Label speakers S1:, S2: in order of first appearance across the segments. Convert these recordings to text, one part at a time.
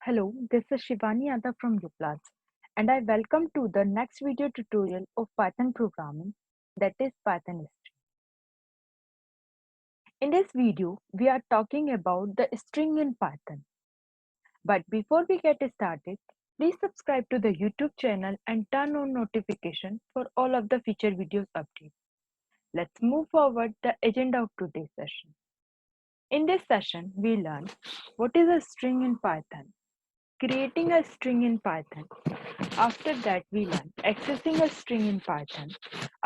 S1: Hello, this is Shivani Yadav from UPlus, and I welcome to the next video tutorial of Python programming, that is Python string. In this video, we are talking about the string in Python. But before we get started, please subscribe to the YouTube channel and turn on notification for all of the future videos updates. Let's move forward the agenda of today's session. In this session, we learn what is a string in Python, creating a string in Python. After that, we learn accessing a string in Python,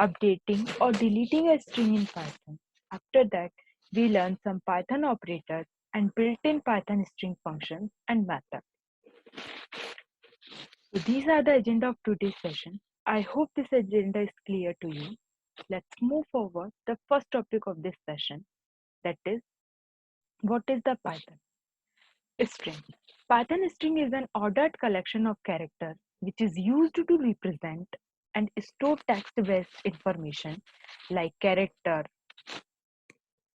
S1: updating or deleting a string in Python. After that, we learn some Python operators and built-in Python string functions and methods. So these are the agenda of today's session. I hope this agenda is clear to you. Let's move forward. The first topic of this session, that is, what is the Python string? Python string is an ordered collection of characters which is used to represent and store text-based information like character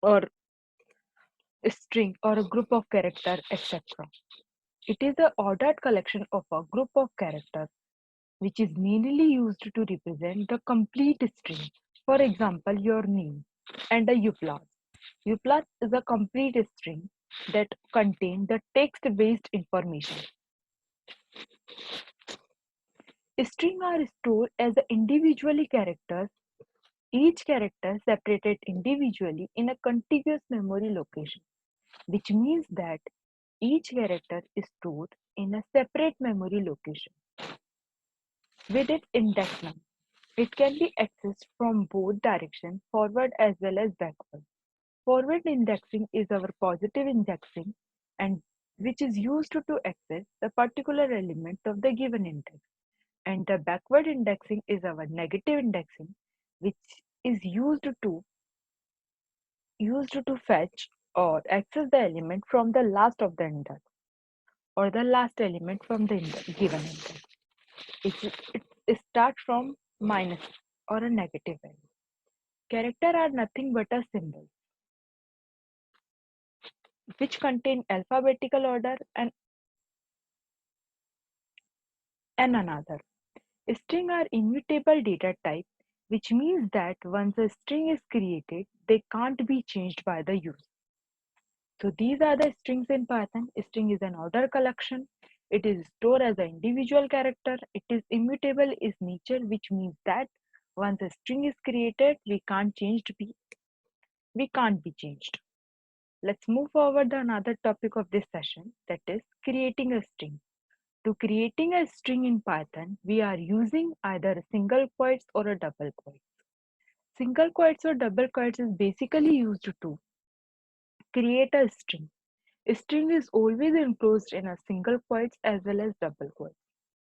S1: or string or a group of characters, etc. It is an ordered collection of a group of characters which is mainly used to represent the complete string. For example, your name and a uplus. Uplus is a complete string that contains the text-based information. Strings are stored as individually characters, each character separated individually in a contiguous memory location, which means that each character is stored in a separate memory location. With its index number, it can be accessed from both directions, forward as well as backward. Forward indexing is our positive indexing and which is used to access the particular element of the given index. And the backward indexing is our negative indexing, which is used to fetch or access the element from the last of the index or the last element from the given index. It starts from minus or a negative value. Characters are nothing but a symbol which contain alphabetical order and another. String are immutable data type, which means that once a string is created, they can't be changed by the user. So these are the strings in Python. String is an order collection. It is stored as an individual character. It is immutable is nature, which means that once a string is created, we can't be changed. Let's move forward to another topic of this session, that is creating a string. To creating a string in Python, we are using either a single quotes or a double quotes. Single quotes or double quotes is basically used to create a string. A string is always enclosed in a single quotes as well as double quotes.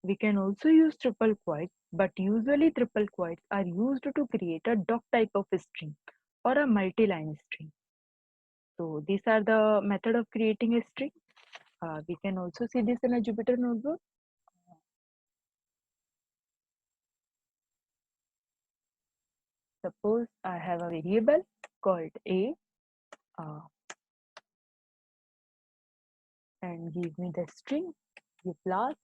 S1: We can also use triple quotes, but usually triple quotes are used to create a doc type of string or a multi-line string. So these are the method of creating a string. We can also see this in a Jupyter notebook. Suppose I have a variable called a and give me the string u plus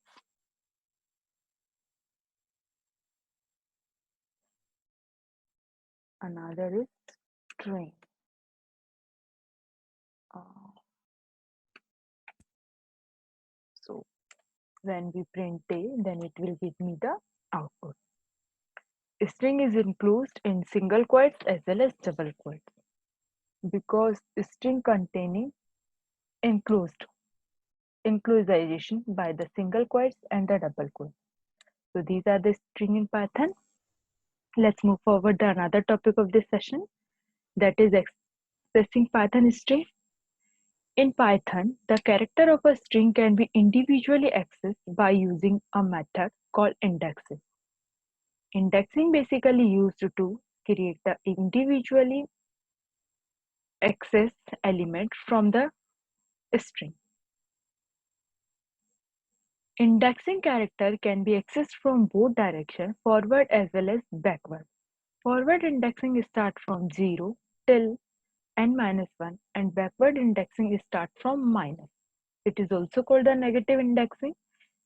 S1: another is string. So when we print a, then it will give me the output. String is enclosed in single quotes as well as double quotes because string containing enclosed enclosization by the single quotes and the double quotes. So these are the string in Python. Let's move forward to another topic of this session, that is accessing Python string. In Python, the character of a string can be individually accessed by using a method called indexing. Indexing basically used to create the individually access element from the string. Indexing character can be accessed from both directions, forward as well as backward. Forward indexing starts from 0 till n minus 1 and backward indexing starts from minus. It is also called the negative indexing,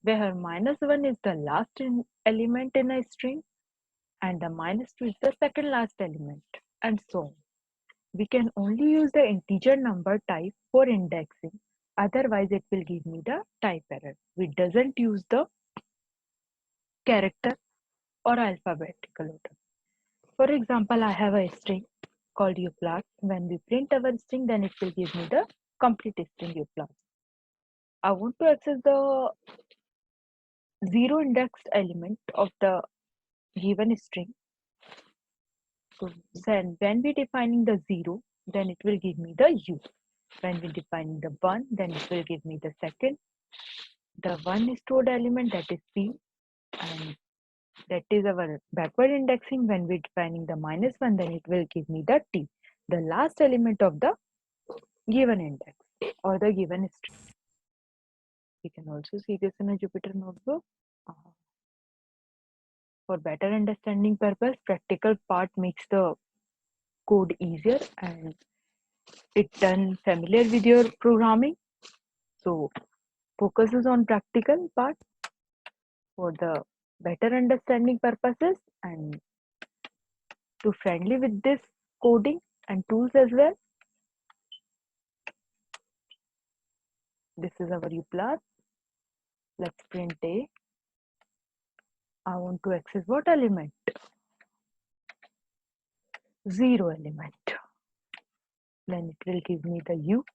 S1: where -1 is the last element in a string and the -2 is the second last element, and so on. We can only use the integer number type for indexing, otherwise it will give me the type error. We doesn't use the character or alphabetical order. For example, I have a string called uplot. When we print our string, then it will give me the complete string uplot. I want to access the zero indexed element of the given string. So then when we defining the 0, then it will give me the u. When we defining the 1, then it will give me the second. The 1 is stored element, that is p, and that is our backward indexing. When we defining the -1, then it will give me the t, the last element of the given index or the given string. You can also see this in a Jupyter notebook. Uh, for better understanding purpose, practical part makes the code easier and it done familiar with your programming. So focuses on practical part for the better understanding purposes and to friendly with this coding and tools as well. This is our uplot. Let's print a. I want to access what element? 0 element. Then it will give me the u.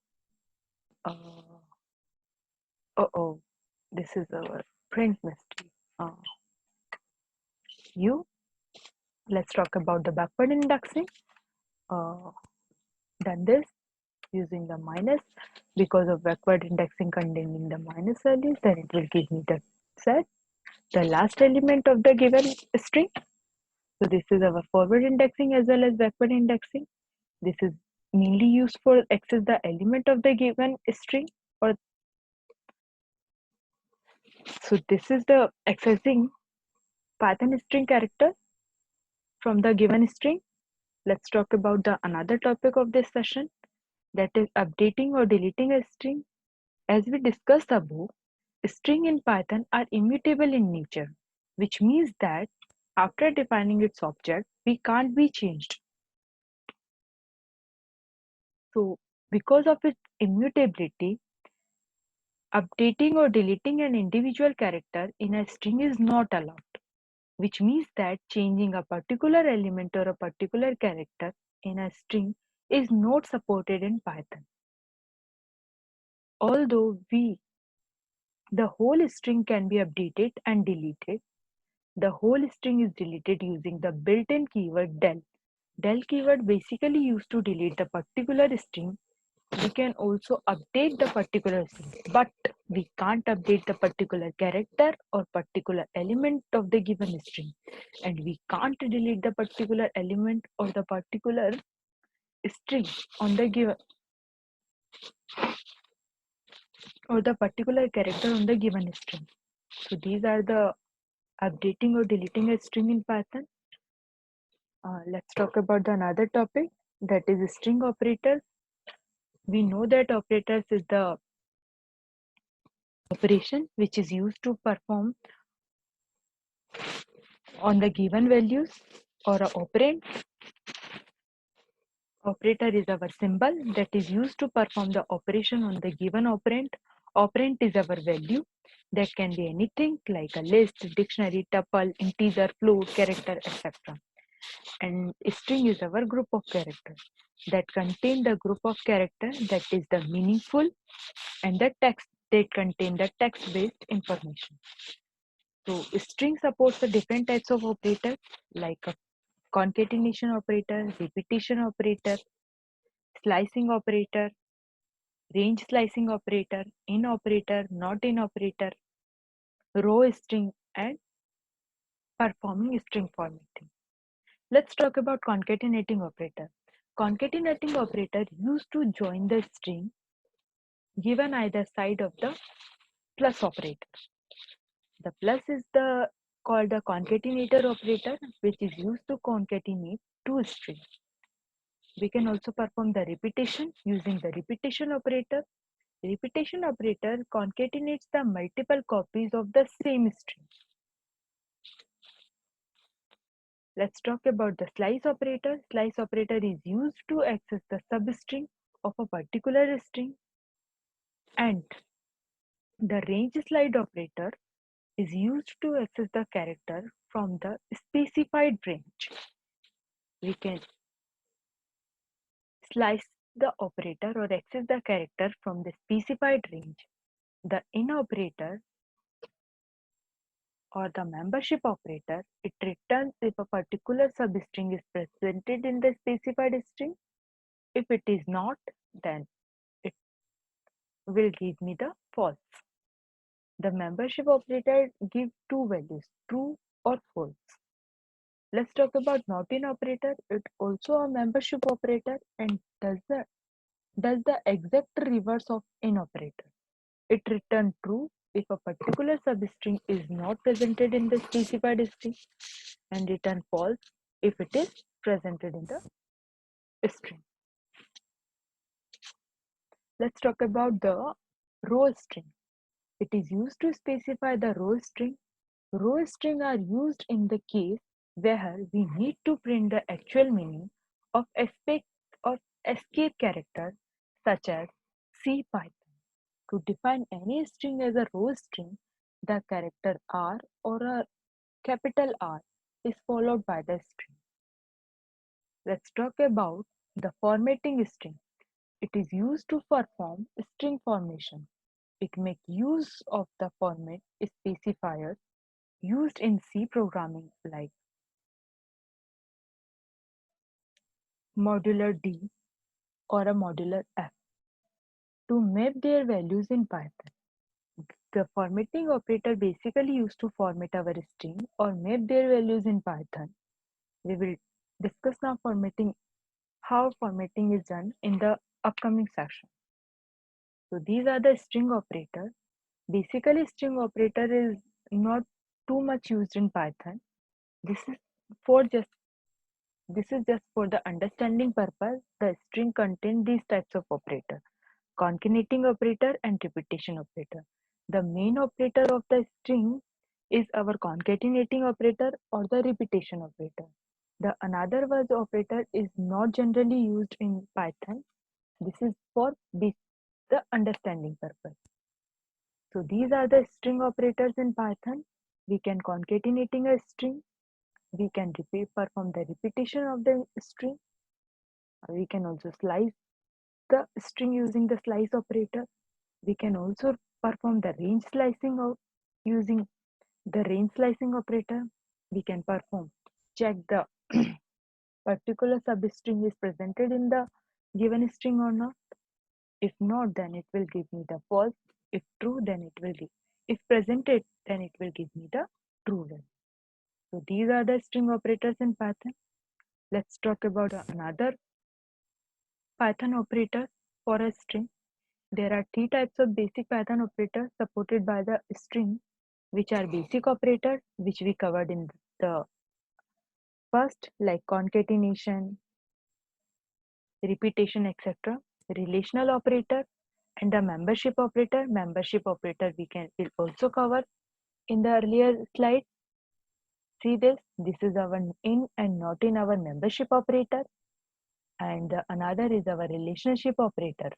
S1: Oh, this is our print mystery. U. Let's talk about the backward indexing. Done this using the minus because of backward indexing containing the minus values, then it will give me the set, the last element of the given string. So this is our forward indexing as well as backward indexing. This is mainly used for access the element of the given string. Or so this is the accessing Python string character from the given string. Let's talk about the another topic of this session, that is updating or deleting a string. As we discussed above, strings in Python are immutable in nature, which means that after defining its object, we can't be changed. So, because of its immutability, updating or deleting an individual character in a string is not allowed, which means that changing a particular element or a particular character in a string is not supported in Python. Although the whole string can be updated and deleted, the whole string is deleted using the built-in keyword del. Del keyword basically used to delete the particular string. We can also update the particular string, but we can't update the particular character or particular element of the given string. And we can't delete the particular element or the particular string on the given or the particular character on the given string. So these are the updating or deleting a string in Python. Let's talk about the another topic, that is string operators. We know that operators is the operation which is used to perform on the given values or a operand. Operator is our symbol that is used to perform the operation on the given operand. Operand is our value that can be anything like a list, dictionary, tuple, integer, float, character, etc. And string is our group of characters that contain the group of characters that is the meaningful and the text that contain the text-based information. So string supports the different types of operators like a concatenation operator, repetition operator, slicing operator, range slicing operator, in operator, not in operator, row string, and performing string formatting. Let's talk about concatenating operator. Concatenating operator used to join the string given either side of the plus operator. The plus is the called the concatenator operator, which is used to concatenate two strings. We can also perform the repetition using the repetition operator. Repetition operator concatenates the multiple copies of the same string. Let's talk about the slice operator. Slice operator is used to access the substring of a particular string, and the range slide operator is used to access the character from the specified range. We can slice the operator or access the character from the specified range. The in operator or the membership operator, it returns if a particular substring is presented in the specified string. If it is not, then it will give me the false. The membership operator gives two values, true or false. Let's talk about not in operator. It's also a membership operator and does the exact reverse of in operator. It returns true if a particular substring is not presented in the specified string, and return false if it is presented in the string. Let's talk about the row string. It is used to specify the row string. Row string are used in the case where we need to print the actual meaning of aspect of escape character such as C Python. To define any string as a row string, the character R or a capital R is followed by the string. Let's talk about the formatting string. It is used to perform string formation. It makes use of the format specifiers used in C programming like modular D or a modular F to map their values in Python. The formatting operator basically used to format our string or map their values in Python. We will discuss now how formatting is done in the upcoming section. So these are the string operators. Basically, string operator is not too much used in Python. This is for just for the understanding purpose. The string contains these types of operator: concatenating operator and repetition operator. The main operator of the string is our concatenating operator or the repetition operator. The another word operator is not generally used in Python. This is for the understanding purpose. So these are the string operators in Python. We can concatenating a string. We can perform the repetition of the string. We can also slice the string using the slice operator. We can also perform the range slicing out using the range slicing operator. We can check the particular substring is presented in the given string or not. If not, then it will give me the false. If true, then it will give. If presented, then it will give me the true value. So these are the string operators in Python. Let's talk about another Python operator for a string. There are three types of basic Python operators supported by the string, which are basic operators, which we covered in the first, like concatenation, repetition, etc. Relational operator and the membership operator. Membership operator will also cover in the earlier slide. See this is our in and not in our membership operator, and another is our relationship operator.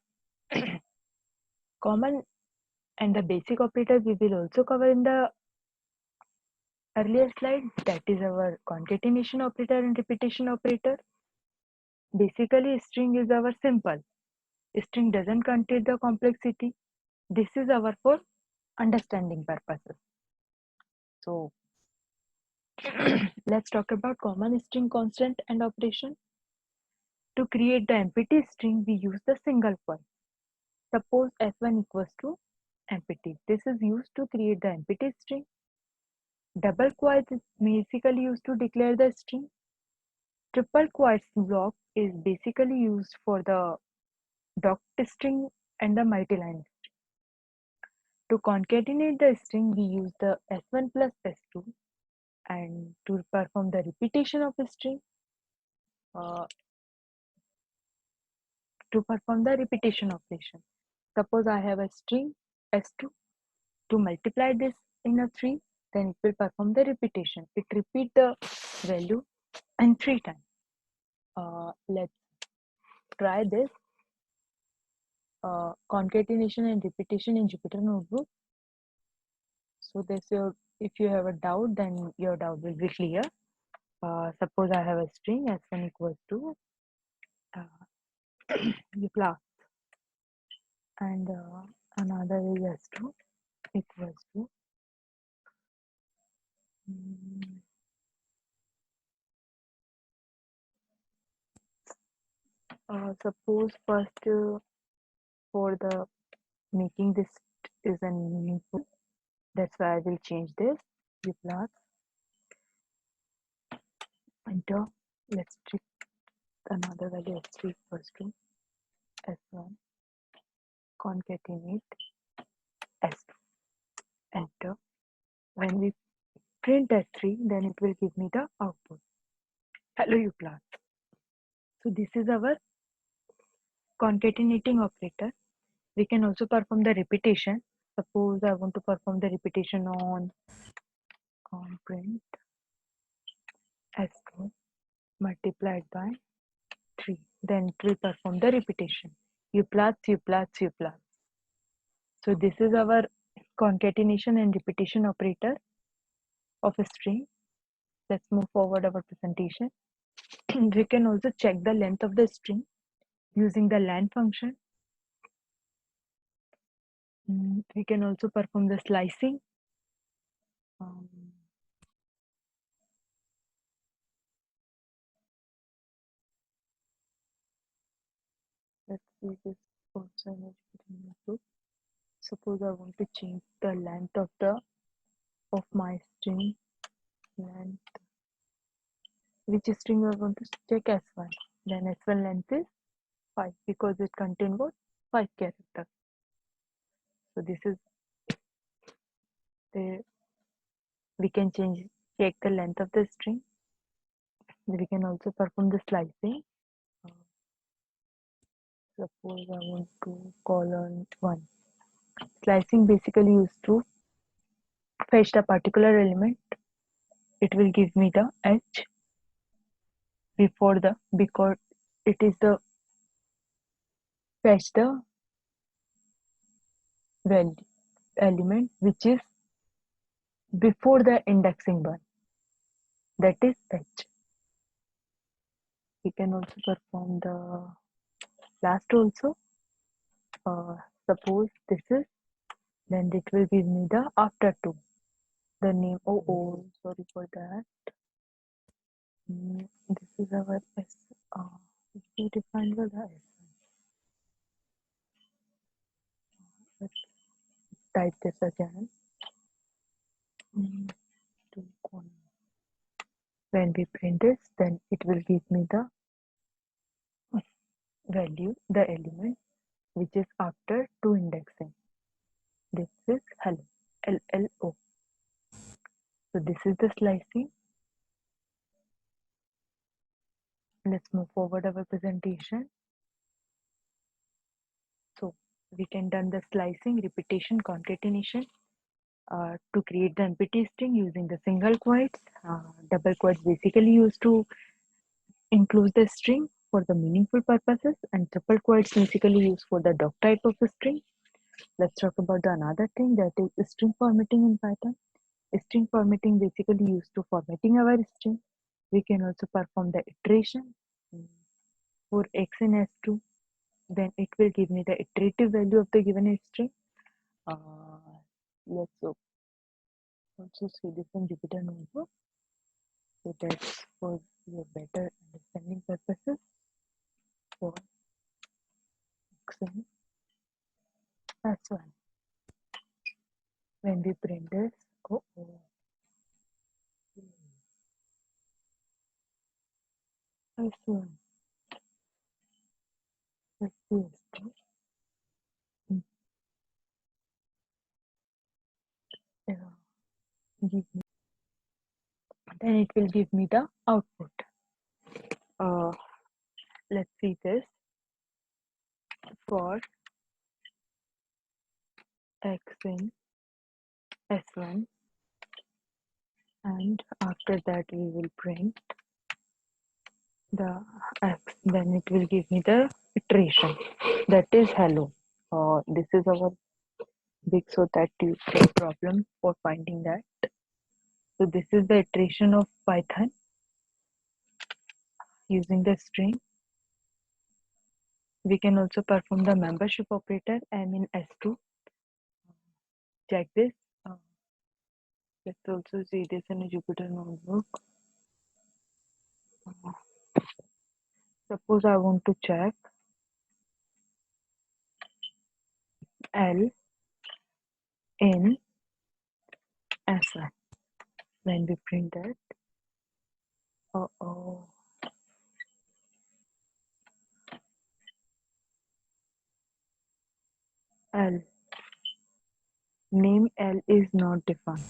S1: Common and the basic operator we will also cover in the earlier slide. That is our concatenation operator and repetition operator. Basically, string is our simple. String doesn't contain the complexity. This is our for understanding purposes. So let's talk about common string constant and operation. To create the empty string, we use the single quote. Suppose s1 equals to empty. This is used to create the empty string. Double quotes is basically used to declare the string. Triple quotes block is basically used for the docked string and the multi-line string. To concatenate the string, we use the s1 plus s2, and to perform the repetition of the string, to perform the repetition operation, Suppose I have a string s2 to multiply this in a 3, then it will perform the repetition. It repeat the value and 3 times. Let's try this concatenation and repetition in Jupyter Notebook. So this if you have a doubt, then your doubt will be clear. Suppose I have a string s1 equals to the class, and another is s2 equals to suppose first for the making this is a meaningful, that's why I will change this the class, enter. Let's check another value s3 equals to s1 concatenate s2, enter. When we print s3, then it will give me the output, hello you class. So this is our concatenating operator. We can also perform the repetition. Suppose I want to perform the repetition on print s2 multiplied by 3. Then it will perform the repetition. U plus, U plus, U plus. So this is our concatenation and repetition operator of a string. Let's move forward our presentation. We can also check the length of the string using the len function. We can also perform the slicing. Let's see this also image between the group. Suppose I want to change the length of my string length. Which string I want to check s1? Then s1 length is 5 because it contains what? 5 characters. So this is the we can check the length of the string. We can also perform the slicing. Suppose I want to colon 1. Slicing basically used to fetch the particular element. It will give me the h before the, because it is the fetch the value element which is before the indexing one, that is h. We can also perform the last also. Suppose this is, then it will give me the after 2. The name, sorry for that. This is our s. We defined the s. Let's type this again. When we print this, then it will give me the value, the element which is after 2 indexing. This is hello, LLO. So this is the slicing. Let's move forward our presentation. So we can done the slicing, repetition, concatenation to create the empty string using the single quotes. Double quotes basically used to include the string for the meaningful purposes, and triple quotes basically used for the doc type of the string. Let's talk about the another thing, that is string formatting in Python. String formatting basically used to formatting our string. We can also perform the iteration for x in s2. Then it will give me the iterative value of the given string. Let's also see this in Jupyter Notebook. So that's for your better understanding purposes. For x in s1. When we print this, s1. Let's see s2. Give me, then it will give me the output. Let's see this for x in S1, and after that we will print the x, then it will give me the iteration, that is hello. This is our big, so that you no problem for finding that. So this is the iteration of Python using the string. We can also perform the membership operator M in S2. Check this. Uh, let's also see this in a Jupyter notebook. Suppose I want to check L in S1. When we print that, oh, L, name L is not defined.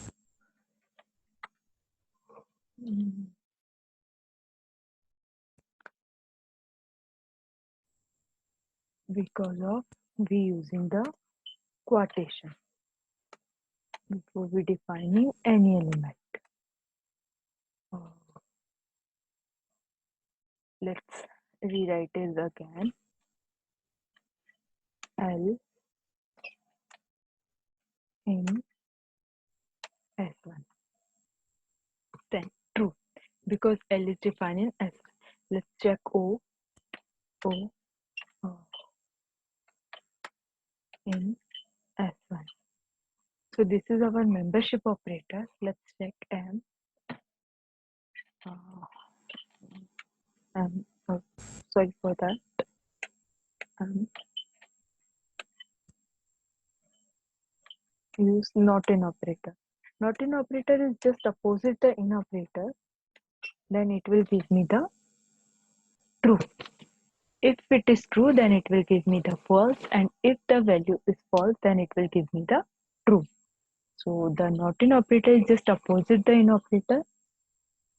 S1: Because of we using the quotation before we defining any element. Uh, let's rewrite it again. L in S1. Then true, because L is defined in S1. Let's check O uh, in S1. So this is our membership operator. Let's check M. Uh, oh, sorry for that. Use not in operator. Not in operator is just opposite the in operator. Then it will give me the true. If it is true, then it will give me the false, and if the value is false, then it will give me the true. So the not in operator is just opposite the in operator.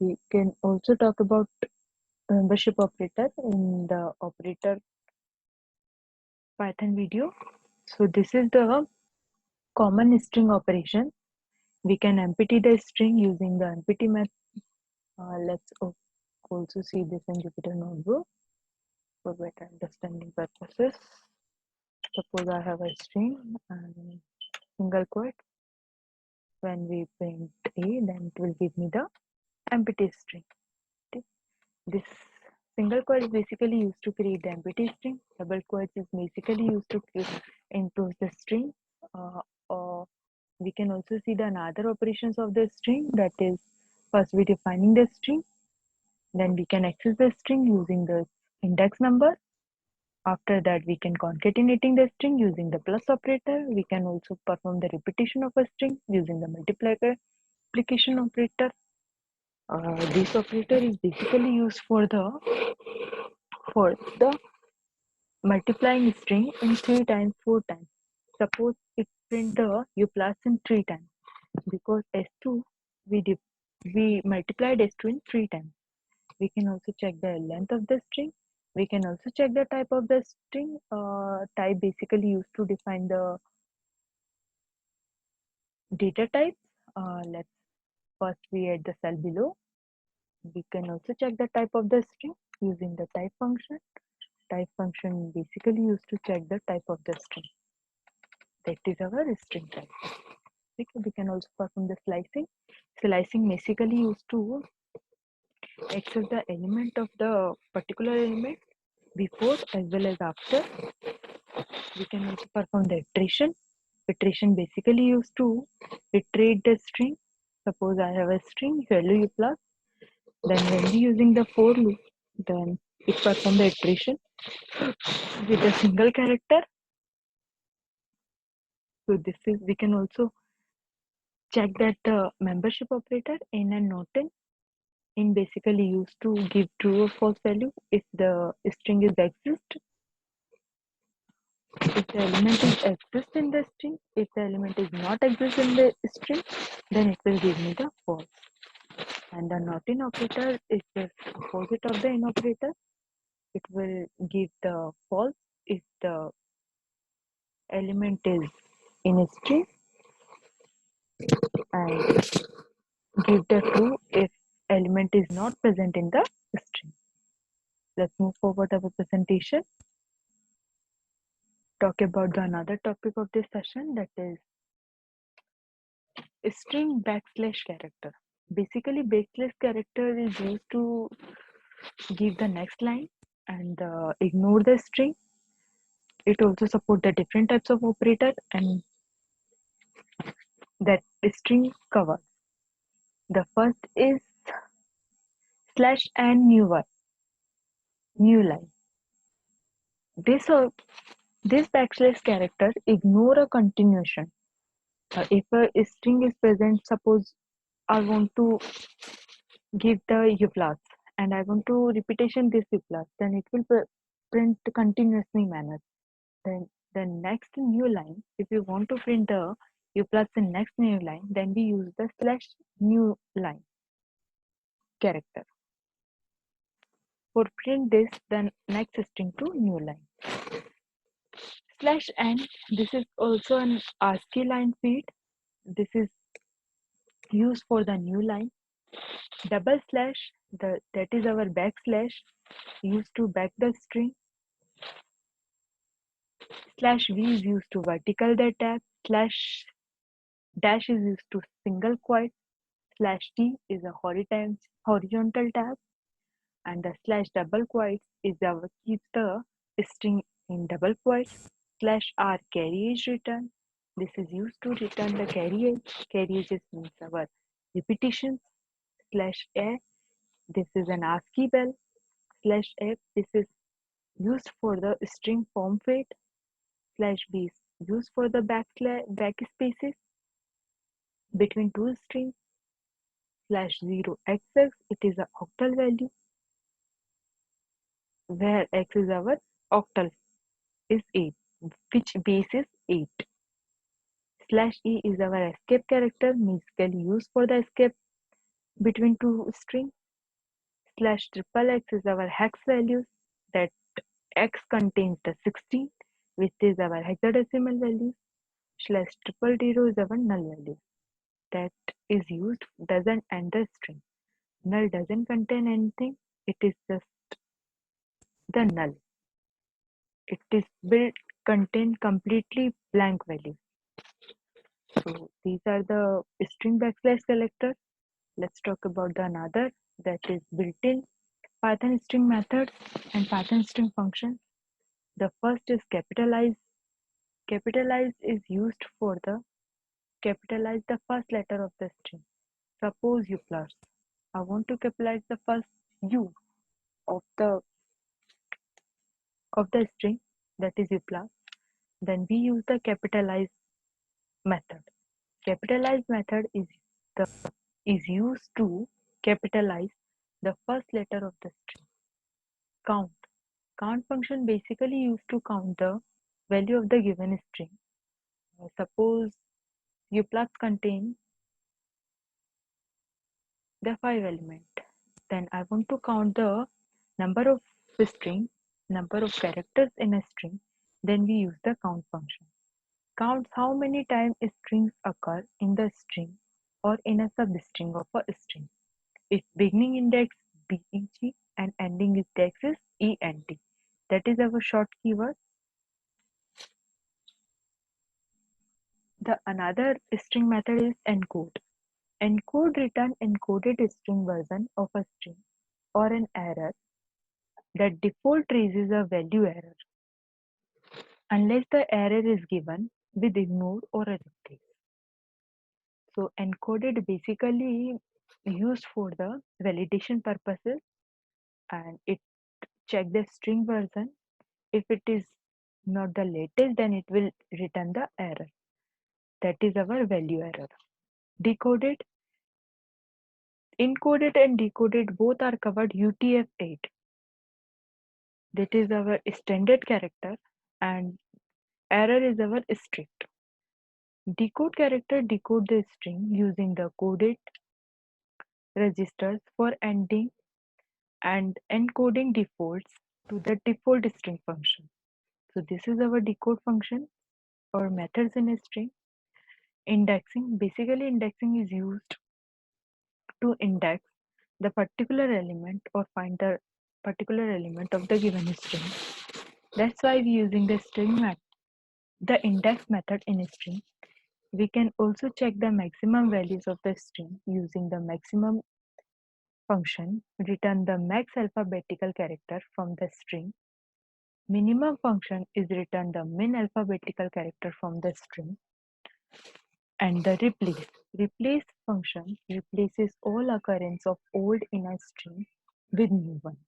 S1: We can also talk about membership operator in the operator Python video. So this is the common string operation. We can empty the string using the empty method. Let's also see this in Jupyter Notebook for better understanding purposes. Suppose I have a string and single quote. When we print A, then it will give me the empty string. Okay. This single quote is basically used to create the empty string. Double quotes is basically used to enclose the string. Or we can also see the another operations of the string, that is first we defining the string, then we can access the string using the index number. After that, we can concatenating the string using the plus operator. We can also perform the repetition of a string using the multiplication operator. This operator is basically used for the multiplying string in 3 times, 4 times. Suppose it print the u plus in 3 times, because S2 we multiplied S2 in 3 times. We can also check the length of the string. We can also check the type of the string. Type basically used to define the data types. Let's first we add the cell below. We can also check the type of the string using the type function. Type function basically used to check the type of the string. That is our string type. Okay, we can also perform the slicing. Slicing basically used to access the element of the particular element before as well as after. We can also perform the iteration. Iteration basically used to iterate the string. Suppose I have a string value u plus, then when we using the for loop, then it perform the iteration with a single character. So this is, we can also check that the membership operator in and not in basically used to give true or false value if the string is exist. If the element is exist in the string, if the element is not exist in the string, then it will give me the false. And the not in operator is the opposite of the in operator. It will give the false if the element is in a string and give the true if element is not present in the string. Let's move forward our presentation. Talk about the another topic of this session, that is string backslash character. Basically, backslash character is used to give the next line and ignore the string. It also supports the different types of operator and that string cover. The first is slash and new line. This this backslash character ignore a continuation. If a string is present, suppose I want to give the u plus and I want to repetition this u plus, then it will print continuously manner. Then the next new line, if you want to print the u plus in next new line, then we use the slash new line character. For print this, then next string to new line. Slash n, this is also an ASCII line feed. This is used for the new line. Double slash, that is our backslash, used to back the string. Slash v is used to vertical the tab. Slash dash is used to single quote. Slash t is a horizontal tab. And the slash double quotes is our keeps the string in double quotes. Slash r carriage return. This is used to return the carriage. Carriages means our repetitions. Slash a, this is an ASCII bell. Slash f, this is used for the string form fit. Slash b is used for the backspaces between two strings. Slash 0 xx, it is a octal value where x is our octal is 8, which base is 8. Slash e is our escape character, basically used for the escape between two strings. Slash triple x is our hex values, that x contains the 16, which is our hexadecimal value. Slash triple zero is our null value, that is used, doesn't end the string. Null doesn't contain anything, it is just the null. It is built contain completely blank value. So these are the string backslash selector. Let's talk about the another, that is built-in Python string methods and Python string function. The first is capitalize. Capitalize is used for the capitalize the first letter of the string. Suppose u plus. I want to capitalize the first u of the string, that is u plus. Then we use the capitalize method. Capitalize method is used to capitalize the first letter of the string. Count. Count function basically used to count the value of the given string. Suppose u plus contain the 5 element. Then I want to count the number of string, number of characters in a string. Then we use the count function. Counts how many times strings occur in the string or in a substring of a string. Its beginning index BEG and ending index is ENT. That is our short keyword. The another string method is encode. Encode return encoded string version of a string or an error that default raises a value error unless the error is given with ignore or a replace. So encoded basically used for the validation purposes, and it check the string version. If it is not the latest, then it will return the error. That is our value error. Decoded, encoded and decoded both are covered UTF-8. That is our standard character and error is our strict. Decode character decode the string using the coded registers for ending and encoding defaults to the default string function. So this is our decode function or methods in a string. Indexing. Basically, indexing is used to index the particular element or find the particular element of the given string. That's why we're using the the index method in a string. We can also check the maximum values of the string using the maximum function, return the max alphabetical character from the string. Minimum function is return the min alphabetical character from the string. And the replace. Replace function replaces all occurrence of old in a string with new one.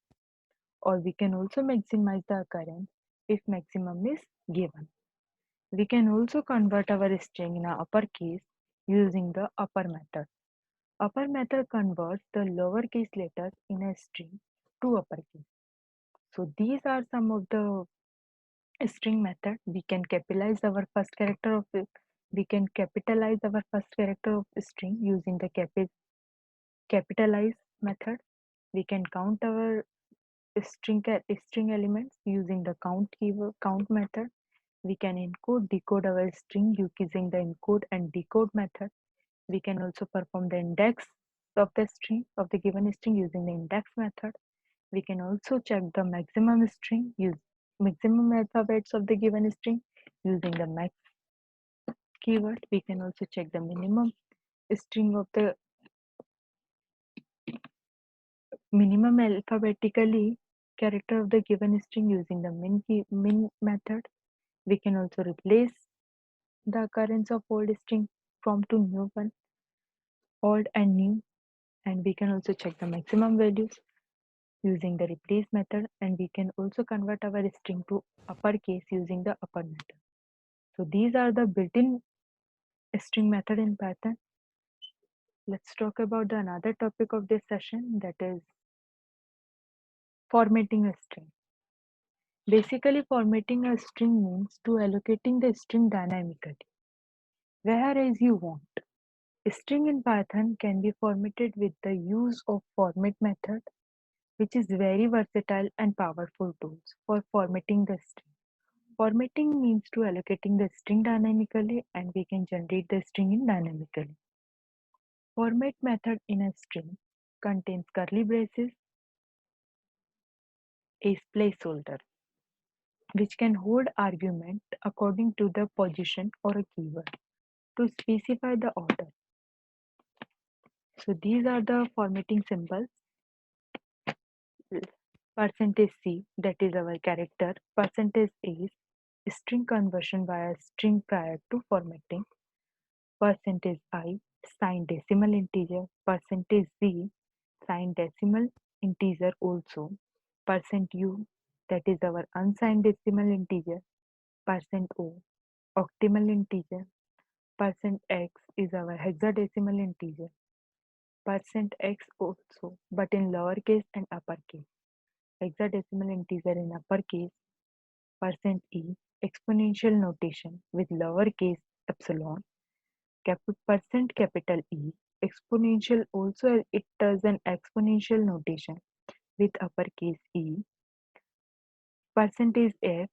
S1: Or we can also maximize the occurrence if maximum is given. We can also convert our string in a uppercase using the upper method. Upper method converts the lowercase letters in a string to uppercase. So these are some of the string method. We can capitalize our first character of it. We can capitalize our first character of string using the capitalize method. We can count our string elements using the count method. We can encode decode our string using the encode and decode method. We can also perform the index of the string of the given string using the index method. We can also check the maximum alphabets of the given string using the max keyword. We can also check the minimum string of the minimum alphabetically character of the given string using the min method. We can also replace the occurrence of old string from to new one, old and new, and we can also check the maximum values using the replace method, and we can also convert our string to uppercase using the upper method. So these are the built-in string method in Python. Let's talk about the another topic of this session, that is formatting a string. Basically, formatting a string means to allocating the string dynamically, whereas you want. A string in Python can be formatted with the use of format method, which is very versatile and powerful tools for formatting the string. Formatting means to allocating the string dynamically, and we can generate the string in dynamically. Format method in a string contains curly braces, a placeholder, which can hold argument according to the position or a keyword to specify the order. So these are the formatting symbols. Percentage %C, that is our character. Percentage %A, string conversion via string prior to formatting. Percentage %I, signed decimal integer. Percentage %Z, signed decimal integer also. %U, that is our unsigned decimal integer. %O, octimal integer. %X is our hexadecimal integer. %X also, but in lowercase and uppercase. Hexadecimal integer in uppercase. %E, exponential notation with lowercase epsilon. Capital E, exponential also it does an exponential notation with uppercase E. %F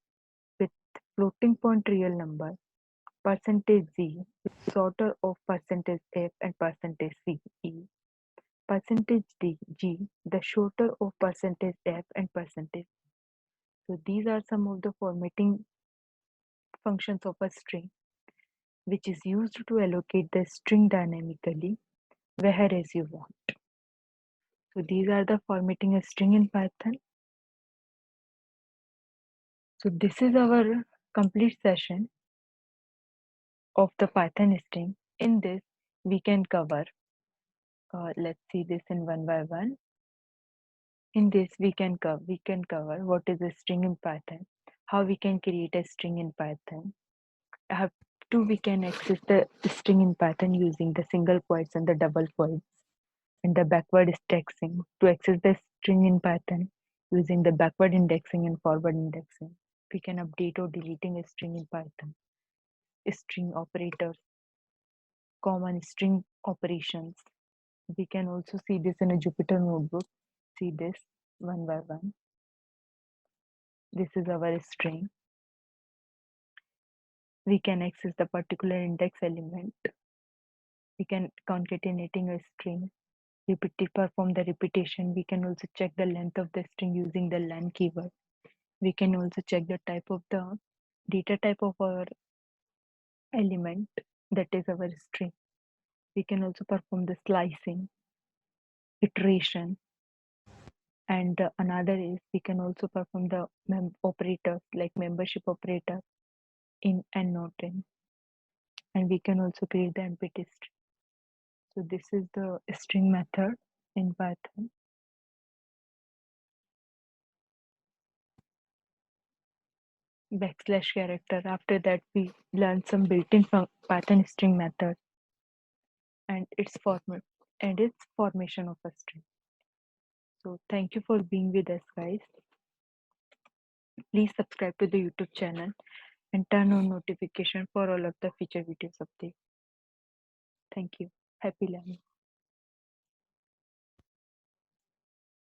S1: with floating point real number. %Z with sorter of %F and %C. %G, the shorter of %F and %. So these are some of the formatting functions of a string, which is used to allocate the string dynamically whereas you want. So these are the formatting a string in Python. So this is our complete session of the Python string. In this, we can cover, let's see this in one by one. In this, we can cover what is a string in Python, how we can create a string in Python. How to we can access the string in Python using the single quotes and the double quotes, and the backward indexing to access the string in Python using the backward indexing and forward indexing. We can update or deleting a string in Python. String operators, common string operations. We can also see this in a Jupyter notebook. See this one by one. This is our string. we can access the particular index element. We can concatenating a string, perform the repetition. We can also check the length of the string using the len keyword. We can also check the type of the data type of our element, that is our string. We can also perform the slicing, iteration, and another is we can also perform the operators like membership operator in and not in, and we can also create the empty string. So this is the string method in Python. Backslash character. After that, we learn some built-in Python string method and its format and its formation of a string. So thank you for being with us, guys. Please subscribe to the YouTube channel and turn on notification for all of the future videos updates. Thank you. Happy learning.